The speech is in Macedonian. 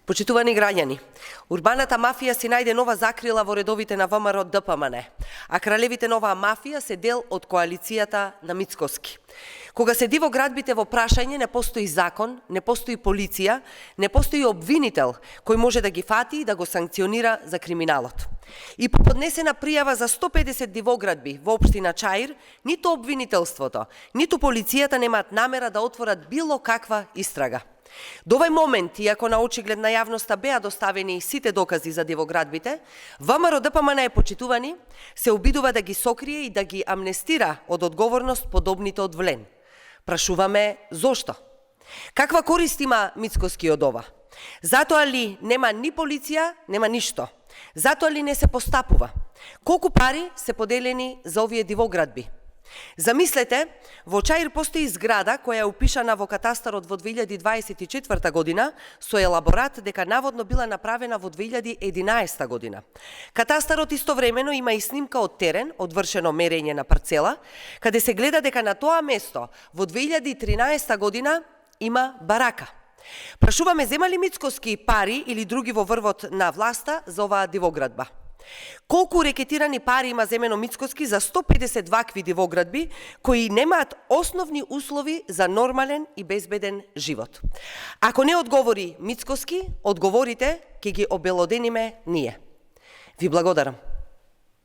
Почитувани граѓани, урбаната мафија си најде нова закрила во редовите на ВМРО ДПМН, а кралевите на оваа мафија се дел од коалицијата на Мицкоски. Кога седи во градбите во прашање, не постои закон, не постои полиција, не постои обвинител кој може да ги фати и да го санкционира за криминалот. И по поднесена пријава за 150 дивоградби во општина Чаир, ниту обвинителството, ниту полицијата немаат намера да отворат било каква истрага. До овој момент, иако на очиглед на јавноста беа доставени сите докази за дивоградбите, ВМРО ДПМН е почитувани, се обидува да ги сокрие и да ги амнестира од одговорност подобните од влен. Прашуваме зошто? Каква корист има Мицкоски од ова? Затоа ли нема ни полиција, нема ништо? Затоа ли не се постапува? Колку пари се поделени за овие дивоградби? Замислете, во Чаир постои зграда која е упишана во катастарот во 2024 година со елаборат дека наводно била направена во 2011 година. Катастарот истовремено има и снимка од терен, одвршено мерење на парцела, каде се гледа дека на тоа место во 2013 година има барака. Прашуваме, зема ли Мицкоски пари или други во врвот на власта за оваа дивоградба? Колку рекетирани пари има земено Мицкоски за 150 вакви дивоградби кои немаат основни услови за нормален и безбеден живот? Ако не одговори Мицкоски, одговорите ќе ги обелодениме ние. Ви благодарам.